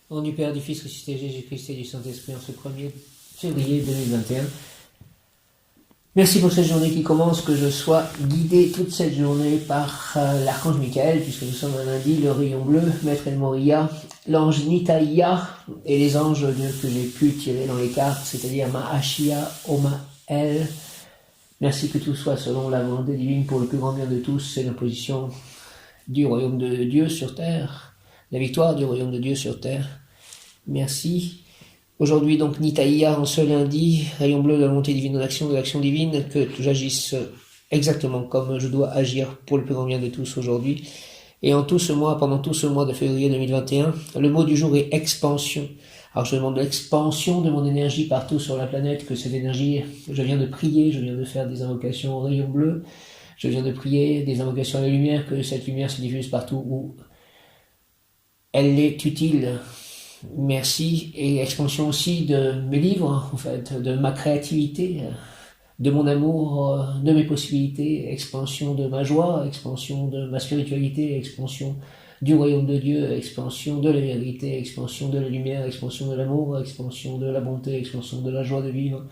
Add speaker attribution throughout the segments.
Speaker 1: Au nom du Père, du Fils, ressuscité Jésus-Christ et du Saint-Esprit en ce 1er février 2021. Merci pour cette journée qui commence, que je sois guidé toute cette journée par l'archange Michael, puisque nous sommes un lundi, le rayon bleu, Maître El Moria, l'ange Nitaïa et les anges que j'ai pu tirer dans les cartes, c'est-à-dire Mahashia, Omael. Merci que tout soit selon la volonté divine pour le plus grand bien de tous, c'est l'imposition du royaume de Dieu sur terre, la victoire du royaume de Dieu sur terre. Merci. Aujourd'hui, donc, Nitaïa, en ce lundi, rayon bleu de la volonté divine, de l'action divine, que j'agisse exactement comme je dois agir pour le plus grand bien de tous aujourd'hui. Et en tout ce mois, pendant tout ce mois de février 2021, le mot du jour est expansion. Alors je demande l'expansion de mon énergie partout sur la planète, que cette énergie, je viens de prier, je viens de faire des invocations au rayon bleu, je viens de prier des invocations à la lumière, que cette lumière se diffuse partout où elle est utile. Merci, et expansion aussi de mes livres, en fait, de ma créativité, de mon amour, de mes possibilités, expansion de ma joie, expansion de ma spiritualité, expansion du royaume de Dieu, expansion de la vérité, expansion de la lumière, expansion de l'amour, expansion de la bonté, expansion de la joie de vivre,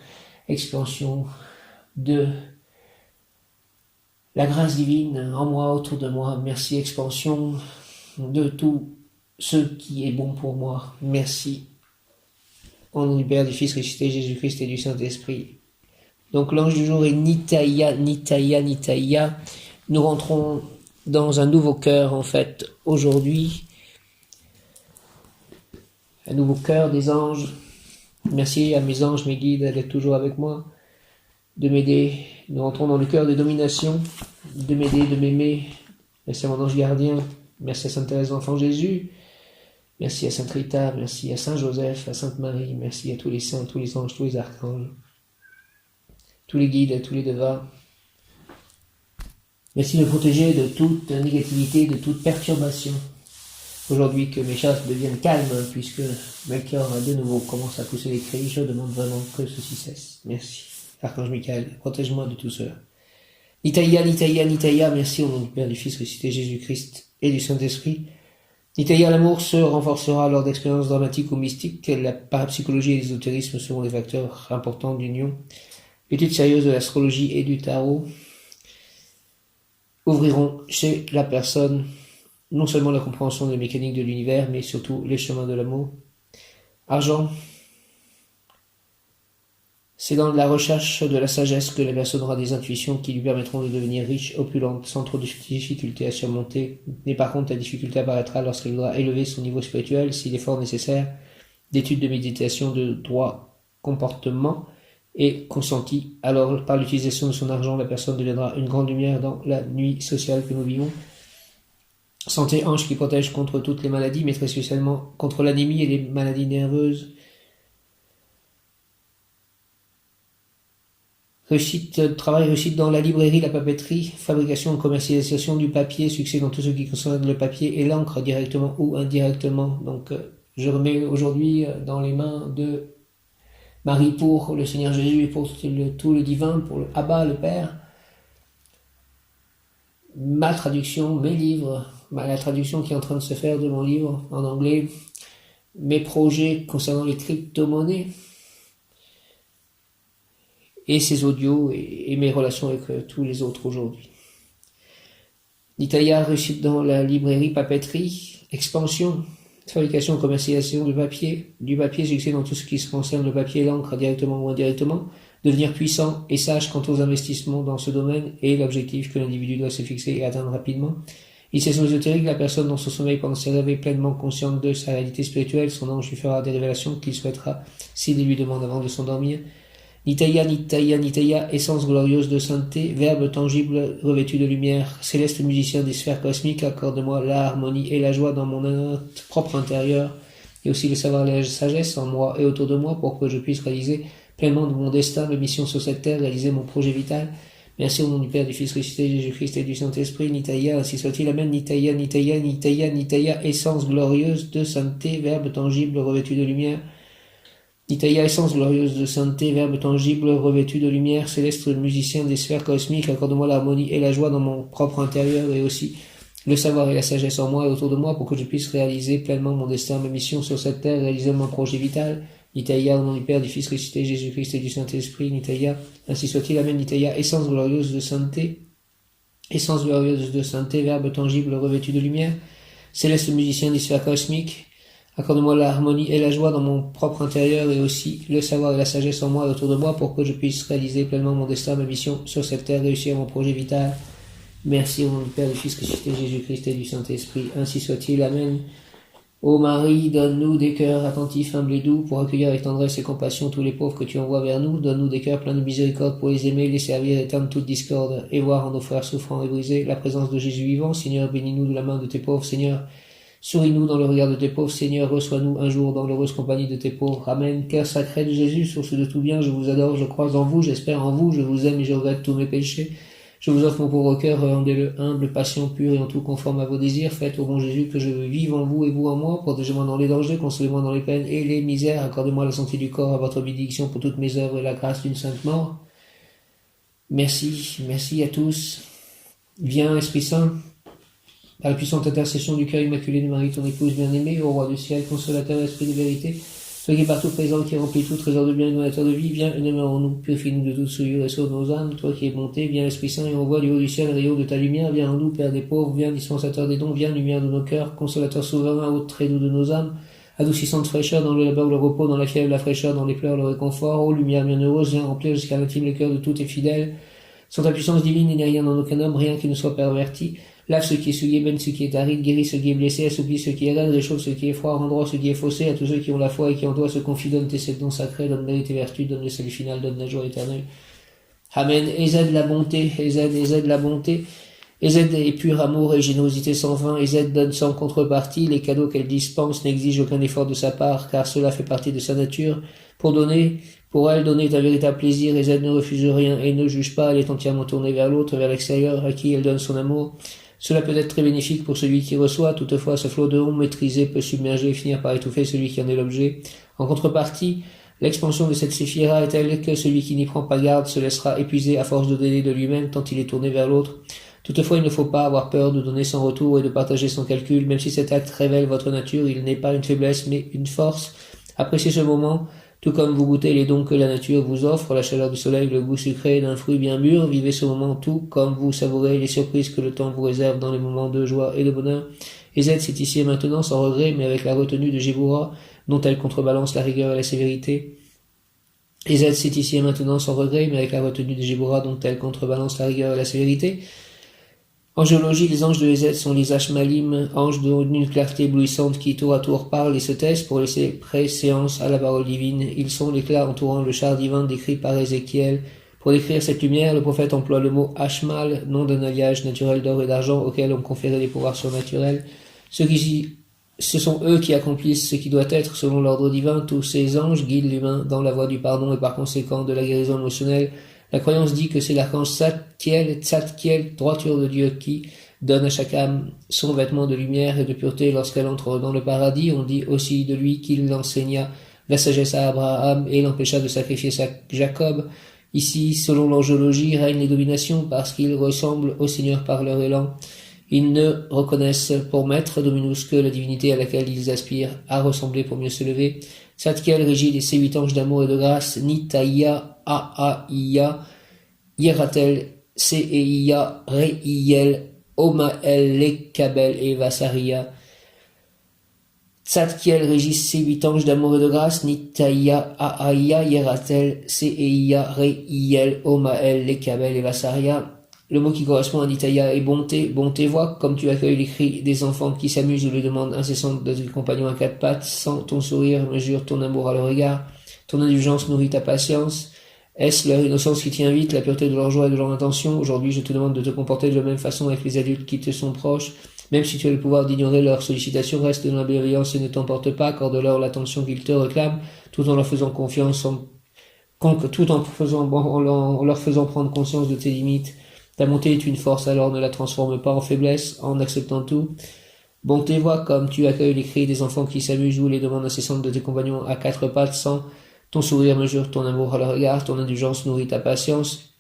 Speaker 1: expansion de la grâce divine en moi, autour de moi. Merci, expansion de tout ce qui est bon pour moi. Merci. Au nom du Père, du Fils, ressuscité Jésus-Christ et du Saint-Esprit. Donc l'ange du jour est Nitaïa, Nitaïa, Nitaïa. Nous rentrons dans un nouveau cœur, en fait, aujourd'hui. Un nouveau cœur des anges. Merci à mes anges, mes guides, d'être toujours avec moi, de m'aider. Nous rentrons dans le cœur de domination, de m'aider, de m'aimer. Merci à mon ange gardien. Merci à Sainte Thérèse d'Enfant Jésus. Merci à Sainte Rita, merci à Saint Joseph, à Sainte Marie, merci à tous les saints, tous les anges, tous les archanges, tous les guides, tous les devas. Merci de me protéger de toute négativité, de toute perturbation. Aujourd'hui, que mes chasses deviennent calmes, puisque Melchior de nouveau commence à pousser les cris, je demande vraiment que ceci cesse. Merci. Archange Michael, protège-moi de tout cela. Nitaïa, Nitaïa, Nitaïa, merci au nom du Père, du Fils, ressuscité Jésus-Christ et du Saint-Esprit. Nitaïa, l'amour se renforcera lors d'expériences dramatiques ou mystiques. La parapsychologie et l'ésotérisme seront des facteurs importants d'union. L'étude sérieuse de l'astrologie et du tarot ouvriront chez la personne non seulement la compréhension des mécaniques de l'univers, mais surtout les chemins de l'amour. Argent, c'est dans la recherche de la sagesse que la personne aura des intuitions qui lui permettront de devenir riche, opulente, sans trop de difficultés à surmonter. Mais par contre, la difficulté apparaîtra lorsqu'elle doit élever son niveau spirituel, si l'effort nécessaire d'étude de méditation de droit comportement est consenti. Alors, par l'utilisation de son argent, la personne deviendra une grande lumière dans la nuit sociale que nous vivons. Santé, ange qui protège contre toutes les maladies, mais très spécialement contre l'anémie et les maladies nerveuses. Travail réussite dans la librairie, la papeterie, fabrication et commercialisation du papier, succès dans tout ce qui concerne le papier et l'encre, directement ou indirectement. Donc, je remets aujourd'hui dans les mains de Marie pour le Seigneur Jésus et pour tout le divin, pour le Abba, le Père, ma traduction, mes livres, la traduction qui est en train de se faire de mon livre en anglais, mes projets concernant les crypto-monnaies, et ses audios et mes relations avec tous les autres aujourd'hui. Nitaïa, réussite dans la librairie, papeterie, expansion, fabrication, commercialisation du papier, succès dans tout ce qui se concerne le papier et l'encre, directement ou indirectement, devenir puissant et sage quant aux investissements dans ce domaine et l'objectif que l'individu doit se fixer et atteindre rapidement. Initiation ésotérique, la personne dans son sommeil pendant ses rêves est pleinement consciente de sa réalité spirituelle, son ange lui fera des révélations qu'il souhaitera s'il lui demande avant de s'endormir. Nitaïa, Nitaïa, Nitaïa, essence glorieuse de sainteté, verbe tangible revêtu de lumière, céleste musicien des sphères cosmiques, accorde-moi la harmonie et la joie dans mon propre intérieur, et aussi le savoir et la sagesse en moi et autour de moi pour que je puisse réaliser pleinement de mon destin, ma mission sur cette terre, réaliser mon projet vital. Merci au nom du Père, du Fils ressuscité, Jésus-Christ et du Saint-Esprit. Nitaïa, ainsi soit-il. Amen. Nitaïa, Nitaïa, Nitaïa, Nitaïa, essence glorieuse de sainteté, verbe tangible revêtu de lumière. Nitaïa, essence glorieuse de sainteté, verbe tangible, revêtu de lumière, céleste musicien des sphères cosmiques, accorde-moi l'harmonie et la joie dans mon propre intérieur et aussi le savoir et la sagesse en moi et autour de moi pour que je puisse réaliser pleinement mon destin, ma mission sur cette terre, réaliser mon projet vital. Nitaya, au nom du Père, du Fils ressuscité, Jésus-Christ et du Saint-Esprit, Nitaya, ainsi soit-il, Amen, Nitaya, essence glorieuse de sainteté, verbe tangible revêtu de lumière, céleste musicien des sphères cosmiques, accorde-moi l'harmonie et la joie dans mon propre intérieur et aussi le savoir et la sagesse en moi et autour de moi pour que je puisse réaliser pleinement mon destin, ma mission sur cette terre, réussir mon projet vital. Merci au nom du Père, du Fils ressuscité, Jésus-Christ et du Saint-Esprit, ainsi soit-il, Amen. Ô Marie, donne-nous des cœurs attentifs, humbles et doux, pour accueillir avec tendresse et compassion tous les pauvres que tu envoies vers nous. Donne-nous des cœurs pleins de miséricorde pour les aimer, les servir, éteindre toute discorde, et voir en nos frères souffrants et brisés la présence de Jésus vivant. Seigneur, bénis-nous de la main de tes pauvres. Seigneur, souris-nous dans le regard de tes pauvres. Seigneur, reçois-nous un jour dans l'heureuse compagnie de tes pauvres. Amen. Cœur sacré de Jésus, source de tout bien, je vous adore, je crois en vous, j'espère en vous, je vous aime et je regrette tous mes péchés. Je vous offre mon pauvre cœur, rendez-le humble, patient, pur et en tout conforme à vos désirs. Faites au bon Jésus que je vive en vous et vous en moi. Protégez-moi dans les dangers, consolez-moi dans les peines et les misères. Accordez-moi la santé du corps à votre bénédiction pour toutes mes œuvres et la grâce d'une sainte mort. Merci à tous. Viens, Esprit Saint, par la puissante intercession du cœur immaculé de Marie, ton épouse bien-aimée, au roi du ciel, consolateur, esprit de vérité, toi qui es partout présent, qui remplit tout trésor de bien et donateur de vie, viens et demeure-en-nous, purifie-nous de toute souillure et sauve nos âmes. Toi qui es bonté, viens l'Esprit Saint et envoie du haut du ciel le rayon de ta lumière, viens en nous, Père des pauvres, viens dispensateur des dons, viens lumière de nos cœurs, consolateur souverain, haut très doux de nos âmes, adoucissante fraîcheur dans le labeur, le repos, dans la fièvre, la fraîcheur, dans les pleurs, le réconfort, ô lumière bienheureuse, viens remplir jusqu'à l'intime le cœur de tous tes fidèles. Sans ta puissance divine, il n'y a rien dans aucun homme, rien qui ne soit perverti. Lave ce qui est souillé, baigne ce qui est aride, guéris ce qui est blessé, assouplit ce qui est raide, réchauffe ce qui est froid, rend droit ce qui est faussé, à tous ceux qui ont la foi et qui en toi se confient, donne tes sept dons sacrés, donne mérite et vertu, donne le salut final, donne la joie éternelle. Amen. Aide la bonté, aide la bonté, aide et pur amour et générosité sans fin, aide donne sans contrepartie, les cadeaux qu'elle dispense n'exigent aucun effort de sa part, car cela fait partie de sa nature. Pour elle, donner est un véritable plaisir, aide ne refuse rien et ne juge pas, elle est entièrement tournée vers l'autre, vers l'extérieur, à qui elle donne son amour. Cela peut être très bénéfique pour celui qui reçoit, toutefois ce flot de honte maîtrisé peut submerger et finir par étouffer celui qui en est l'objet. En contrepartie, l'expansion de cette séphira est telle que celui qui n'y prend pas garde se laissera épuiser à force de donner de lui-même tant il est tourné vers l'autre. Toutefois, il ne faut pas avoir peur de donner sans retour et de partager sans calcul, même si cet acte révèle votre nature, il n'est pas une faiblesse mais une force. Appréciez ce moment, tout comme vous goûtez les dons que la nature vous offre, la chaleur du soleil, le goût sucré d'un fruit bien mûr, vivez ce moment tout comme vous savourez les surprises que le temps vous réserve dans les moments de joie et de bonheur. Ezed, c'est ici et maintenant, sans regret, mais avec la retenue de Géboura, dont elle contrebalance la rigueur et la sévérité. Ezed, c'est ici et maintenant, sans regret, mais avec la retenue de Géboura, dont elle contrebalance la rigueur et la sévérité. En géologie, les anges de Ezed sont les Ashmalim, anges d'une clarté éblouissante qui tour à tour parlent et se taisent pour laisser préséance à la parole divine. Ils sont l'éclat entourant le char divin décrit par Ézéchiel. Pour décrire cette lumière, le prophète emploie le mot Ashmal, nom d'un alliage naturel d'or et d'argent auquel on conférait des pouvoirs surnaturels. Ce sont eux qui accomplissent ce qui doit être selon l'ordre divin. Tous ces anges guident l'humain dans la voie du pardon et par conséquent de la guérison émotionnelle. La croyance dit que c'est l'archange Tzadkiel, droiture de Dieu, qui donne à chaque âme son vêtement de lumière et de pureté lorsqu'elle entre dans le paradis. On dit aussi de lui qu'il enseigna la sagesse à Abraham et l'empêcha de sacrifier Jacob. Ici, selon l'angiologie, règnent les dominations parce qu'ils ressemblent au Seigneur par leur élan. Ils ne reconnaissent pour maître Dominus que la divinité à laquelle ils aspirent à ressembler pour mieux se lever. Tzadkiel régit les 8 anges d'amour et de grâce, Nitaya, Aaïya, Yeratel, Seiya, Reiel, Omael, Lekabel et Vasaria. Tzadkiel régit ces 8 anges d'amour et de grâce, Nitaya, Aaïya, Yeratel, Seiya, Reiel, Omael, Lekabel et Vasaria. Le mot qui correspond à Nitaya est bonté. Bonté, vois comme tu accueilles les cris des enfants qui s'amusent ou les demandes incessantes de tes compagnons à 4 pattes. Sans ton sourire mesure ton amour à leur égard. Ton indulgence nourrit ta patience. Est-ce leur innocence qui t'y invite, la pureté de leur joie et de leur intention? Aujourd'hui, je te demande de te comporter de la même façon avec les adultes qui te sont proches. Même si tu as le pouvoir d'ignorer leurs sollicitations, reste dans la bienveillance et ne t'emporte pas. Accorde-leur l'attention qu'ils te réclament, tout en leur faisant confiance, en leur faisant prendre conscience de tes limites. Ta bonté est une force, alors ne la transforme pas en faiblesse, en acceptant tout. Bonté, vois comme tu accueilles les cris des enfants qui s'amusent ou les demandes incessantes de tes compagnons à 4 pattes sans ton sourire mesure ton amour à leur égard, ton indulgence nourrit ta patience.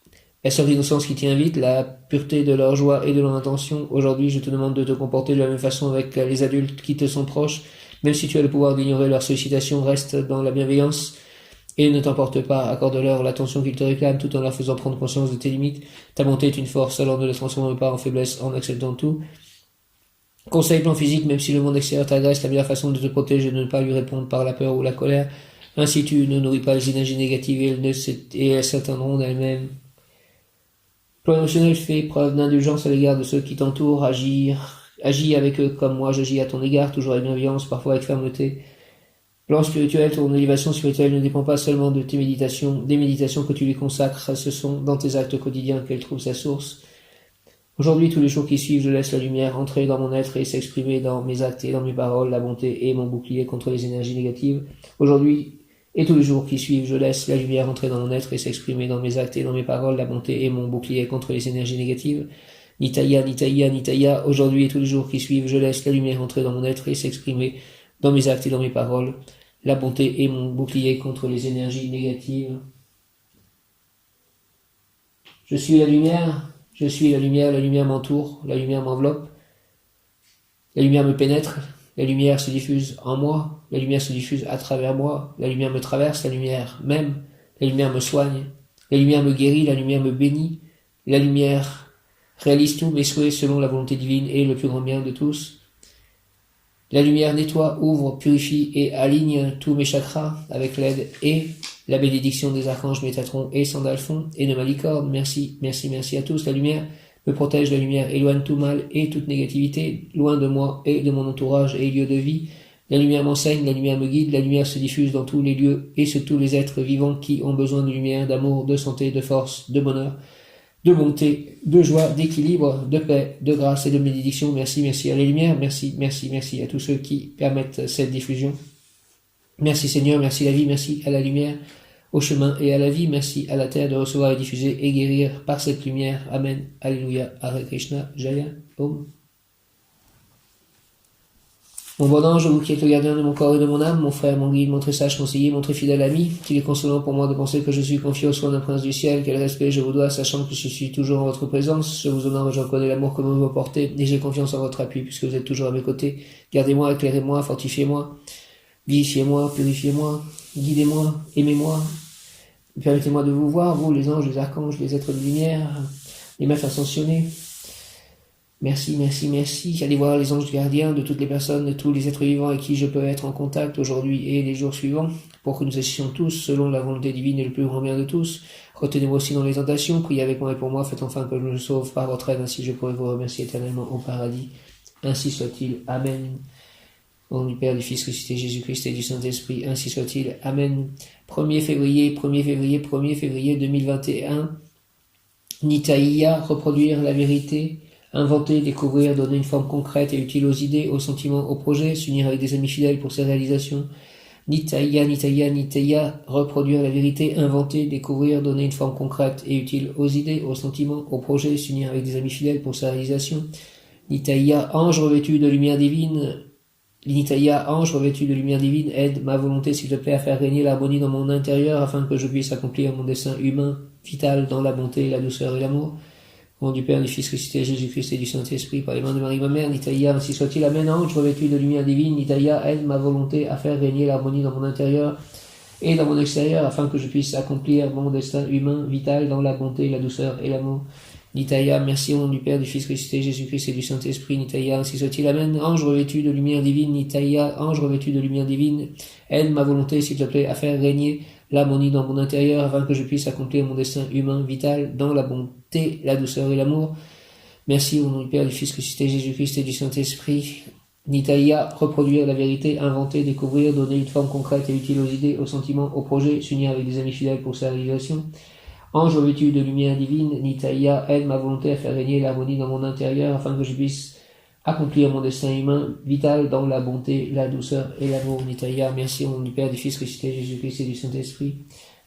Speaker 1: la sœur d'innocence qui t'y invite, la pureté de leur joie et de leur intention. Aujourd'hui, je te demande de te comporter de la même façon avec les adultes qui te sont proches. Même si tu as le pouvoir d'ignorer leurs sollicitations, reste dans la bienveillance et ne t'emporte pas. Accorde-leur l'attention qu'ils te réclament tout en leur faisant prendre conscience de tes limites. Ta bonté est une force, alors ne les transforme pas en faiblesse en acceptant tout. Conseil plan physique, même si le monde extérieur t'agresse, la meilleure façon de te protéger est de ne pas lui répondre par la peur ou la colère. Ainsi tu ne nourris pas les énergies négatives et elles s'atteindront d'elles-mêmes. Plan émotionnel, fais preuve d'indulgence à l'égard de ceux qui t'entourent, agis avec eux comme moi j'agis à ton égard, toujours avec bienveillance, parfois avec fermeté. Plan spirituel, ton élévation spirituelle ne dépend pas seulement de tes méditations, des méditations que tu lui consacres, ce sont dans tes actes quotidiens qu'elle trouve sa source. Aujourd'hui, tous les jours qui suivent, je laisse la lumière entrer dans mon être et s'exprimer dans mes actes et dans mes paroles, la bonté est mon bouclier contre les énergies négatives. Aujourd'hui, et tous les jours qui suivent, je laisse la lumière entrer dans mon être et s'exprimer dans mes actes et dans mes paroles, la bonté est mon bouclier contre les énergies négatives. Nitaya, Nitaya, Nitaya, aujourd'hui et tous les jours qui suivent, je laisse la lumière entrer dans mon être et s'exprimer dans mes actes et dans mes paroles. La bonté est mon bouclier contre les énergies négatives. Je suis la lumière la lumière m'entoure, la lumière m'enveloppe, la lumière me pénètre, la lumière se diffuse en moi, la lumière se diffuse à travers moi, la lumière me traverse, la lumière m'aime, la lumière me soigne, la lumière me guérit, la lumière me bénit, la lumière réalise tous mes souhaits selon la volonté divine et le plus grand bien de tous. La lumière nettoie, ouvre, purifie et aligne tous mes chakras avec l'aide et la bénédiction des archanges Métatron et Sandalphon et de ma licorne. Merci, merci, merci à tous. La lumière me protège, la lumière éloigne tout mal et toute négativité, loin de moi et de mon entourage et lieu de vie. La lumière m'enseigne, la lumière me guide, la lumière se diffuse dans tous les lieux et sur tous les êtres vivants qui ont besoin de lumière, d'amour, de santé, de force, de bonheur, de bonté, de joie, d'équilibre, de paix, de grâce et de bénédiction. Merci, merci à la lumière, merci, merci, merci à tous ceux qui permettent cette diffusion. Merci Seigneur, merci à la vie, merci à la lumière, au chemin et à la vie, merci à la terre de recevoir et diffuser et guérir par cette lumière. Amen, Alléluia, Hare Krishna, Jaya, Om. Mon bon ange, vous qui êtes le gardien de mon corps et de mon âme, mon frère, mon guide, mon très sage conseiller, mon très fidèle ami, qu'il est consolant pour moi de penser que je suis confié aux soins d'un prince du ciel, quel respect je vous dois, sachant que je suis toujours en votre présence, je vous honore et je reconnais l'amour que vous me portez, et j'ai confiance en votre appui, puisque vous êtes toujours à mes côtés. Gardez-moi, éclairez-moi, fortifiez-moi, vivifiez-moi, purifiez-moi, guidez-moi, aimez-moi, permettez-moi de vous voir, vous, les anges, les archanges, les êtres de lumière, les maîtres ascensionnés. Merci, merci, merci. Allez voir les anges gardiens de toutes les personnes, de tous les êtres vivants avec qui je peux être en contact aujourd'hui et les jours suivants, pour que nous agissions tous selon la volonté divine et le plus grand bien de tous. Retenez-moi aussi dans les tentations, priez avec moi et pour moi, faites enfin que je me sauve par votre aide, ainsi je pourrai vous remercier éternellement au paradis. Ainsi soit-il. Amen. Au nom du Père, du Fils, ressuscité Jésus-Christ et du Saint-Esprit, ainsi soit-il. Amen. 1er février 2021. Nitaya, reproduire la vérité. Inventer, découvrir, donner une forme concrète et utile aux idées, aux sentiments, aux projets, s'unir avec des amis fidèles pour ses réalisations. Nitaya, Nitaya, Nitaya, reproduire la vérité, inventer, découvrir, donner une forme concrète et utile aux idées, aux sentiments, aux projets, s'unir avec des amis fidèles pour sa réalisation. Nitaya, ange revêtu de lumière divine. Nitaya, ange revêtu de lumière divine, aide ma volonté, s'il te plaît, à faire régner l'harmonie dans mon intérieur, afin que je puisse accomplir mon dessein humain, vital, dans la bonté, la douceur et l'amour. Au nom du Père, du Fils, ressuscité Jésus-Christ et du Saint-Esprit, par les mains de Marie, ma mère, Nitaya, ainsi soit-il. Amen. Ange revêtu de lumière divine, Nitaya, aide ma volonté à faire régner l'harmonie dans mon intérieur et dans mon extérieur, afin que je puisse accomplir mon destin humain, vital, dans la bonté, la douceur et l'amour. Nitaya, merci au nom du Père, du Fils, ressuscité Jésus-Christ et du Saint-Esprit, Nitaya, ainsi soit-il. Amen. Ange revêtu de lumière divine, Nitaya, ange revêtu de lumière divine, aide ma volonté, s'il te plaît, à faire régner l'harmonie dans mon intérieur, afin que je puisse accomplir mon destin humain, vital, dans la bonté, la douceur et l'amour. Merci au nom du Père, du Fils, ressuscité Jésus-Christ et du Saint-Esprit. Nitaya, reproduire la vérité, inventer, découvrir, donner une forme concrète et utile aux idées, aux sentiments, aux projets, s'unir avec des amis fidèles pour sa réalisation. Ange revêtu de lumière divine, Nitaya, aide ma volonté à faire régner l'harmonie dans mon intérieur, afin que je puisse accomplir mon destin humain, vital, dans la bonté, la douceur et l'amour. Nitaya, merci au nom du Père, du Fils, ressuscité Jésus-Christ et du Saint-Esprit.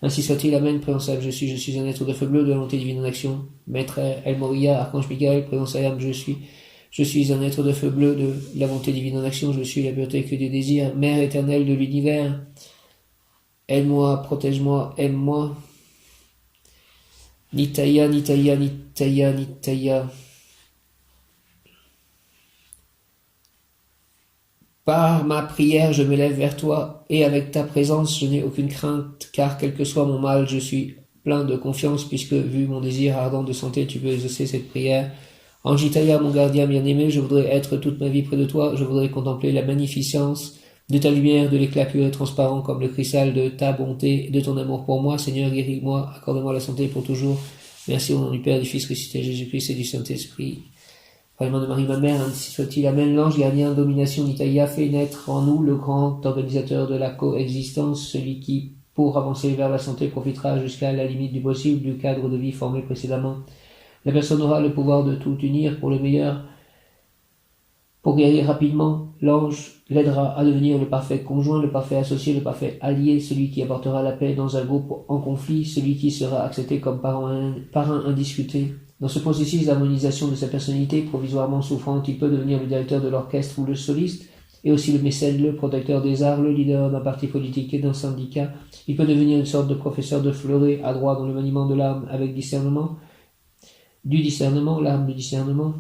Speaker 1: Ainsi soit-il. Amen. Préhensable, je suis un être de feu bleu de la volonté divine en action. Maître El Moria, Archange Michael, Préhensable, je suis un être de feu bleu de la volonté divine en action. Je suis la pureté que des désirs. Mère éternelle de l'univers, aide-moi, protège-moi, aime-moi. Nitaya, Nitaya, Nitaya, Nitaya. Par ma prière, je m'élève vers toi, et avec ta présence, je n'ai aucune crainte, car quel que soit mon mal, je suis plein de confiance, puisque, vu mon désir ardent de santé, tu peux exaucer cette prière. Ange Nitaya, mon gardien bien-aimé, je voudrais être toute ma vie près de toi, je voudrais contempler la magnificence de ta lumière, de l'éclat pur et transparent comme le cristal de ta bonté, de ton amour pour moi. Seigneur, guéris-moi, accorde-moi la santé pour toujours. Merci au nom du Père, du Fils ressuscité, Jésus-Christ et du Saint-Esprit. Par le nom de Marie, ma mère, ainsi soit-il. Amen. L'ange gardien, domination Nitaya, fait naître en nous le grand organisateur de la coexistence, celui qui, pour avancer vers la santé, profitera jusqu'à la limite du possible du cadre de vie formé précédemment. La personne aura le pouvoir de tout unir pour le meilleur. Pour guérir rapidement, l'ange l'aidera à devenir le parfait conjoint, le parfait associé, le parfait allié, celui qui apportera la paix dans un groupe en conflit, celui qui sera accepté comme parrain indiscuté. Dans ce processus d'harmonisation de sa personnalité provisoirement souffrante, il peut devenir le directeur de l'orchestre ou le soliste, et aussi le mécène, le protecteur des arts, le leader d'un parti politique et d'un syndicat. Il peut devenir une sorte de professeur de fleuret, adroit dans le maniement de l'arme avec discernement, l'arme du discernement.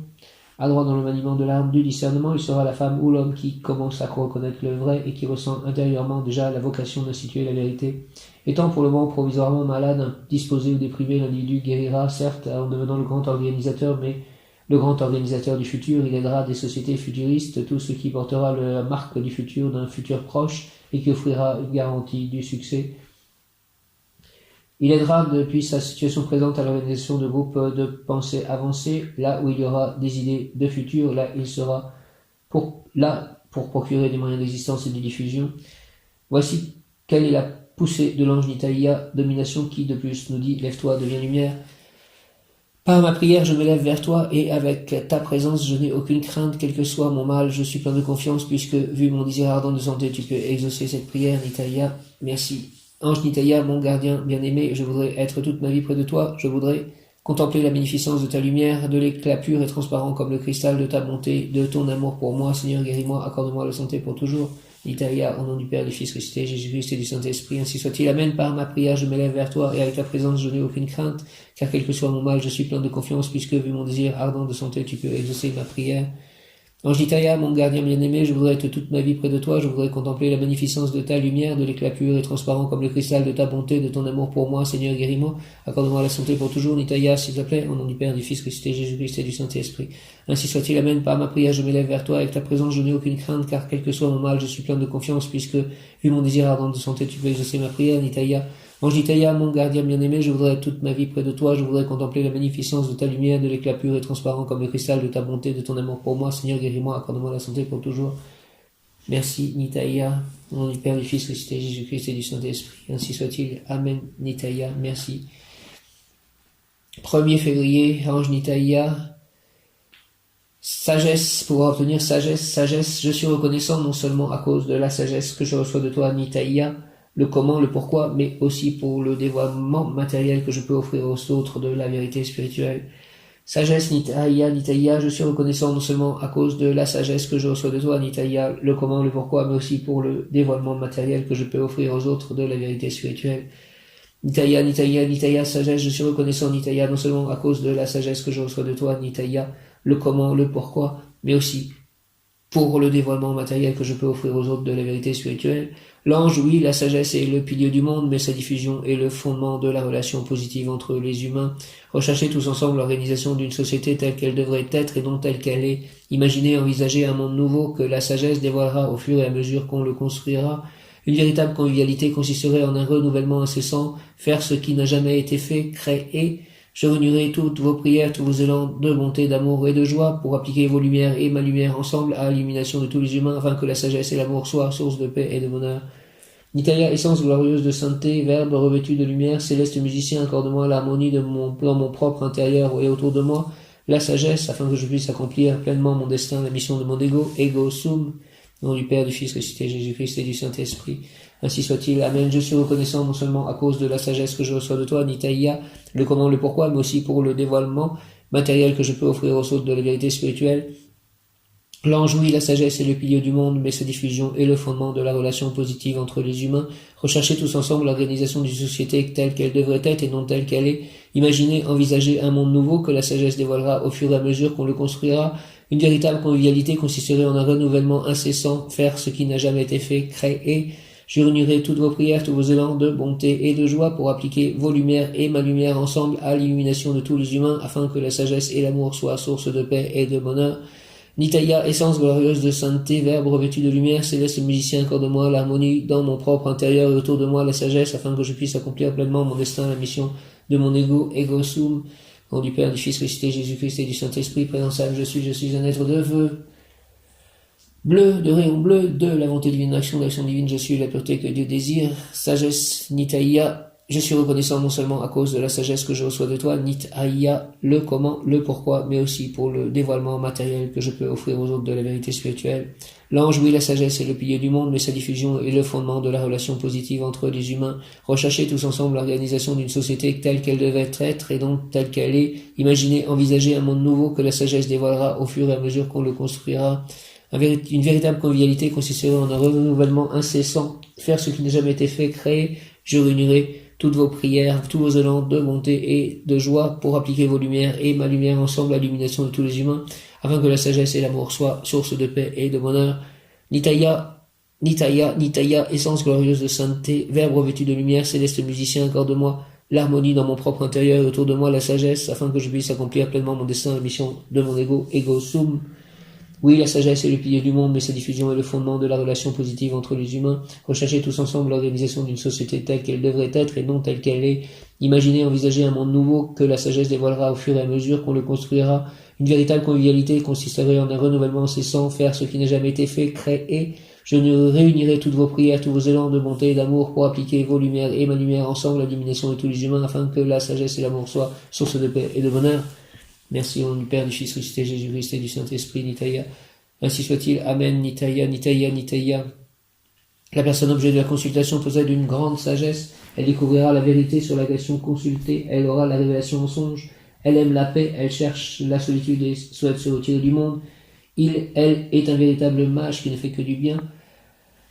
Speaker 1: Adroit dans le maniement de l'arme du discernement, il sera la femme ou l'homme qui commence à reconnaître le vrai et qui ressent intérieurement déjà la vocation d'instituer la vérité. Étant pour le moment provisoirement malade, indisposé ou déprimé, l'individu guérira, certes, en devenant le grand organisateur, mais le grand organisateur du futur. Il aidera des sociétés futuristes, tout ce qui portera la marque du futur d'un futur proche et qui offrira une garantie du succès. Il aidera depuis sa situation présente à l'organisation de groupes de pensée avancés. Là où il y aura des idées de futur, là il sera pour procurer des moyens d'existence et de diffusion. Voici quelle est la poussée de l'ange Nitaya, domination qui de plus nous dit « Lève-toi, deviens lumière ». Par ma prière, je me lève vers toi, et avec ta présence, je n'ai aucune crainte, quel que soit mon mal, je suis plein de confiance, puisque, vu mon désir ardent de santé, tu peux exaucer cette prière, Nitaya. Merci. Ange Nitaya, mon gardien bien-aimé, je voudrais être toute ma vie près de toi, je voudrais contempler la magnificence de ta lumière, de l'éclat pur et transparent comme le cristal de ta bonté, de ton amour pour moi. Seigneur, guéris-moi, accorde-moi la santé pour toujours. Nitaya, au nom du Père, du Fils ressuscité, Jésus-Christ et du Saint-Esprit, ainsi soit-il. Amen. Par ma prière, je m'élève vers toi, et avec ta présence, je n'ai aucune crainte, car quel que soit mon mal, je suis plein de confiance, puisque, vu mon désir ardent de santé, tu peux exaucer ma prière. Ange Nitaya, mon gardien bien-aimé, je voudrais être toute ma vie près de toi, je voudrais contempler la magnificence de ta lumière, de l'éclat pur et transparent comme le cristal de ta bonté, de ton amour pour moi. Seigneur, guéris-moi, accorde-moi la santé pour toujours. Nitaya, s'il te plaît, au nom du Père, du Fils ressuscité, Jésus-Christ et du Saint-Esprit. Ainsi soit-il. Amen. Par ma prière, je m'élève vers toi, avec ta présence, je n'ai aucune crainte, car quel que soit mon mal, je suis plein de confiance, puisque, vu mon désir ardent de santé, tu peux exaucer ma prière. Nitaya, Ange Nitaya, mon gardien bien-aimé, je voudrais être toute ma vie près de toi, je voudrais contempler la magnificence de ta lumière, de l'éclat pur et transparent comme le cristal de ta bonté, de ton amour pour moi. Seigneur, guéris-moi, accorde-moi la santé pour toujours. Merci, Nitaya, au nom du Père, du Fils ressuscité, Jésus-Christ et du Saint-Esprit. Ainsi soit-il. Amen, Nitaya, merci. 1er février, Ange Nitaya, sagesse, pour obtenir sagesse, je suis reconnaissant non seulement à cause de la sagesse que je reçois de toi, Nitaya, le comment, le pourquoi, mais aussi pour le dévoilement matériel que je peux offrir aux autres de la vérité spirituelle. Sagesse, Nitaya, je suis reconnaissant non seulement à cause de la sagesse que je reçois de toi, Nitaya, le comment, le pourquoi, mais aussi pour le dévoilement matériel que je peux offrir aux autres de la vérité spirituelle. Nitaya, sagesse, je suis reconnaissant, Nitaya, non seulement à cause de la sagesse que je reçois de toi, Nitaya, le comment, le pourquoi, mais aussi pour le dévoilement matériel que je peux offrir aux autres de la vérité spirituelle. L'ange, oui, la sagesse est le pilier du monde, mais sa diffusion est le fondement de la relation positive entre les humains. Recherchez tous ensemble l'organisation d'une société telle qu'elle devrait être et non telle qu'elle est. Imaginez, envisager un monde nouveau que la sagesse dévoilera au fur et à mesure qu'on le construira. Une véritable convivialité consisterait en un renouvellement incessant, faire ce qui n'a jamais été fait, créer. Je réunirai toutes vos prières, tous vos élans de bonté, d'amour et de joie pour appliquer vos lumières et ma lumière ensemble à l'illumination de tous les humains afin que la sagesse et l'amour soient source de paix et de bonheur. Nitaya, essence glorieuse de sainteté, verbe revêtu de lumière, céleste musicien, accorde-moi l'harmonie dans mon propre intérieur et autour de moi, la sagesse afin que je puisse accomplir pleinement mon destin, la mission de mon ego sum, au nom du Père, du Fils ressuscité, Jésus-Christ et du Saint-Esprit. Ainsi soit-il. Amen. Je suis reconnaissant non seulement à cause de la sagesse que je reçois de toi, Nitaya, le comment, le pourquoi, mais aussi pour le dévoilement matériel que je peux offrir aux autres de la vérité spirituelle. L'ange, oui, la sagesse est le pilier du monde, mais sa diffusion est le fondement de la relation positive entre les humains. Recherchez tous ensemble l'organisation d'une société telle qu'elle devrait être et non telle qu'elle est. Imaginez, envisagez un monde nouveau que la sagesse dévoilera au fur et à mesure qu'on le construira. Une véritable convivialité consisterait en un renouvellement incessant, faire ce qui n'a jamais été fait, créer. Je réunirai toutes vos prières, tous vos élans de bonté et de joie pour appliquer vos lumières et ma lumière ensemble à l'illumination de tous les humains, afin que la sagesse et l'amour soient source de paix et de bonheur. Nitaya, essence glorieuse de sainteté, verbe revêtu de lumière, céleste musicien, accorde-moi l'harmonie dans mon propre intérieur et autour de moi la sagesse, afin que je puisse accomplir pleinement mon destin, la mission de mon ego sum. Au nom du Père, du Fils ressuscité, Jésus-Christ et du Saint-Esprit, présentiel, je suis un être de feu bleu, de rayon bleu, de la volonté divine, l'action divine, je suis la pureté que Dieu désire, sagesse, Nitaya, je suis reconnaissant non seulement à cause de la sagesse que je reçois de toi, Nitaya, le comment, le pourquoi, mais aussi pour le dévoilement matériel que je peux offrir aux autres de la vérité spirituelle. L'ange, oui, la sagesse est le pilier du monde, mais sa diffusion est le fondement de la relation positive entre les humains. Recherchez tous ensemble l'organisation d'une société telle qu'elle devait être et donc telle qu'elle est. Imaginez, envisagez un monde nouveau que la sagesse dévoilera au fur et à mesure qu'on le construira. Une véritable convivialité consisterait en un renouvellement incessant, faire ce qui n'a jamais été fait, créer. Je réunirai toutes vos prières, tous vos élans de bonté et de joie pour appliquer vos lumières et ma lumière ensemble à l'illumination de tous les humains, afin que la sagesse et l'amour soient source de paix et de bonheur. Nitaya, essence glorieuse de sainteté, verbe revêtu de lumière, céleste musicien, accorde-moi l'harmonie dans mon propre intérieur et autour de moi la sagesse, afin que je puisse accomplir pleinement mon destin, la mission de mon ego sum. Oui, la sagesse est le pilier du monde, mais sa diffusion est le fondement de la relation positive entre les humains. Recherchez tous ensemble l'organisation d'une société telle qu'elle devrait être et non telle qu'elle est. Imaginez, envisagez un monde nouveau que la sagesse dévoilera au fur et à mesure qu'on le construira. Une véritable convivialité consisterait en un renouvellement incessant, faire ce qui n'a jamais été fait, créer. Je réunirai toutes vos prières, tous vos élans de bonté et d'amour pour appliquer vos lumières et ma lumière ensemble à l'illumination de tous les humains, afin que la sagesse et l'amour soient source de paix et de bonheur. Merci au nom du Père, du Fils ressuscité, Jésus-Christ et du Saint-Esprit, Nitaya. Ainsi soit-il. Amen, Nitaya. La personne objet de la consultation possède une grande sagesse. Elle découvrira la vérité sur la question consultée. Elle aura la révélation en songe. Elle aime la paix. Elle cherche la solitude et souhaite se retirer du monde. Elle est un véritable mage qui ne fait que du bien.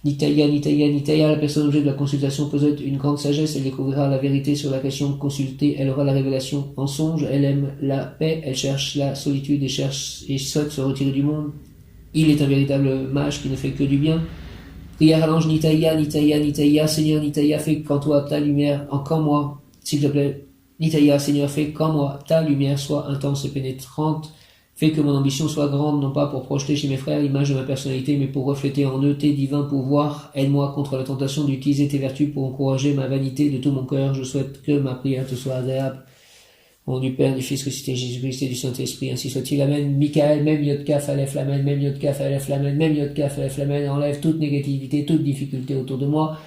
Speaker 1: Nitaya, la personne objet de la consultation possède une grande sagesse, elle découvrira la vérité sur la question consultée, elle aura la révélation en songe, elle aime la paix, elle cherche la solitude et souhaite se retirer du monde. Il est un véritable mage qui ne fait que du bien. Prière à l'ange Nitaya, Seigneur Nitaya, fais qu'en toi ta lumière, qu'en moi, s'il te plaît, Nitaya, Seigneur, fais qu'en moi ta lumière soit intense et pénétrante. Fais que mon ambition soit grande, non pas pour projeter chez mes frères l'image de ma personnalité, mais pour refléter en eux tes divins pouvoirs. Aide-moi contre la tentation d'utiliser tes vertus pour encourager ma vanité de tout mon cœur. Je souhaite que ma prière te soit agréable. Au nom du Père, du Fils ressuscité, Jésus-Christ et du Saint-Esprit, ainsi soit-il. Amen. Michael, même Yod-Kaf, Aleph, Lamed, même Yod-Kaf, Aleph, Lamed, même Yod-Kaf, Aleph, Lamed, enlève toute négativité, toute difficulté autour de moi.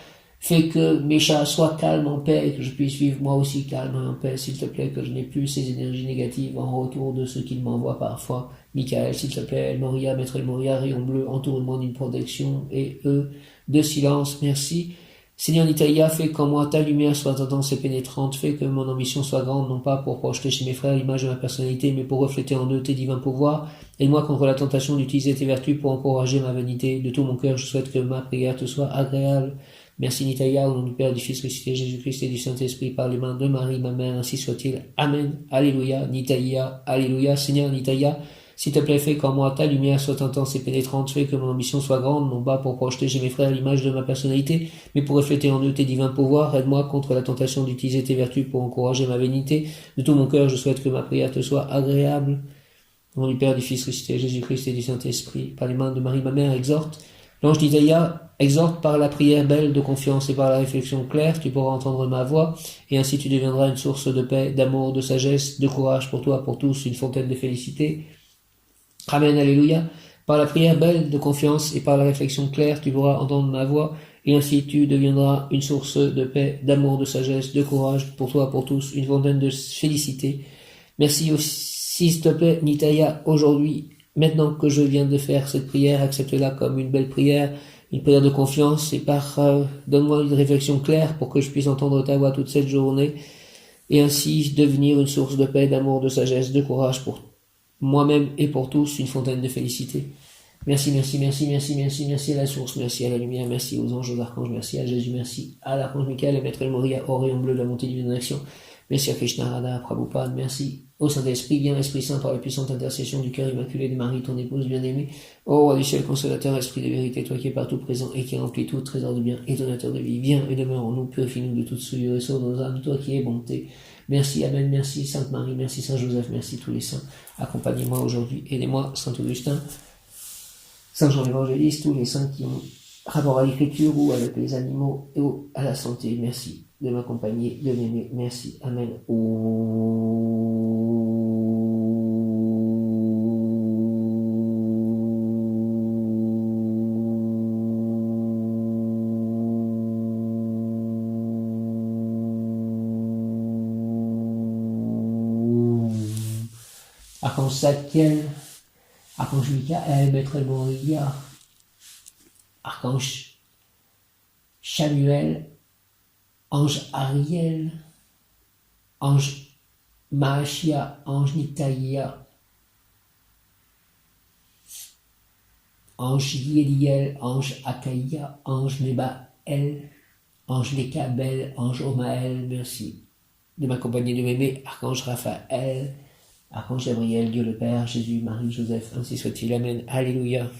Speaker 1: Fais que mes chats soient calmes en paix et que je puisse vivre moi aussi calme en paix, s'il te plaît, que je n'ai plus ces énergies négatives en retour de ceux qui m'envoient parfois. Michael, s'il te plaît, El Moria, Maître El Moria, rayon bleu, entoure-moi d'une protection et de silence, merci. Seigneur Nitaya, fais qu'en moi ta lumière soit intense et pénétrante, fais que mon ambition soit grande, non pas pour projeter chez mes frères l'image de ma personnalité, mais pour refléter en eux tes divins pouvoirs. Aide-moi contre la tentation d'utiliser tes vertus pour encourager ma vanité. De tout mon cœur, je souhaite que ma prière te soit agréable. Merci Nitaya, au nom du Père, du Fils ressuscité, Jésus-Christ et du Saint-Esprit, par les mains de Marie, ma mère, ainsi soit-il. Amen. Alléluia. Nitaya. Alléluia. Seigneur Nitaya, s'il te plaît, fais qu'en moi ta lumière soit intense et pénétrante, fais que mon ambition soit grande, non pas pour projeter chez mes frères l'image de ma personnalité, mais pour refléter en eux tes divins pouvoirs. Aide-moi contre la tentation d'utiliser tes vertus pour encourager ma vanité. De tout mon cœur, je souhaite que ma prière te soit agréable. Au nom du Père, du Fils ressuscité, Jésus-Christ et du Saint-Esprit, par les mains de Marie, ma mère, exhorte. L'ange Nitaya exhorte par la prière belle de confiance et par la réflexion claire, tu pourras entendre ma voix, et ainsi tu deviendras une source de paix, d'amour, de sagesse, de courage pour toi, pour tous, une fontaine de félicité. Amen, alléluia. Par la prière belle de confiance et par la réflexion claire, tu pourras entendre ma voix, et ainsi tu deviendras une source de paix, d'amour, de sagesse, de courage pour toi, pour tous, une fontaine de félicité. Merci aussi, s'il te plaît, Nitaya, aujourd'hui, maintenant que je viens de faire cette prière, accepte-la comme une belle prière, une prière de confiance, et donne-moi une réflexion claire pour que je puisse entendre ta voix toute cette journée, et ainsi devenir une source de paix, d'amour, de sagesse, de courage pour moi-même et pour tous, une fontaine de félicité. Merci, merci, merci, merci, merci, merci à la source, merci à la lumière, merci aux anges, aux archanges, merci à Jésus, merci à l'archange Michael, à Maître El Moria, au rayon bleu de la montée divine en action. Merci à Krishna Radha, Prabhupada, merci au Saint-Esprit, bien Esprit Saint, par la puissante intercession du cœur immaculé de Marie, ton épouse bien-aimée, ô roi du ciel, consolateur, Esprit de vérité, toi qui es partout présent et qui remplis tout trésor de bien et donateur de vie, viens et demeure en nous, purifie-nous de toute souillure et sauve nos âmes, toi qui es bonté. Merci, Amen, merci Sainte Marie, merci Saint Joseph, merci tous les saints. Accompagnez-moi aujourd'hui, aidez-moi, Saint Augustin, Saint Jean l'Évangéliste, tous les saints qui ont rapport à l'écriture ou avec les animaux et à la santé. Merci de m'accompagner, de m'aimer. Merci. Amen. Archange Zadkiel, Archange Michael, Maître El Moria, Archange Samuel, Ange Ariel, Ange Mahashia, Ange Nitaïa, Ange Yéliel, Ange Akaïa, Ange Nebaël, Ange Lekabel, Ange Omaël, merci de m'accompagner, de m'aimer, Archange Raphaël, Archange Gabriel, Dieu le Père, Jésus, Marie, Joseph, ainsi soit-il, Amen, Alléluia.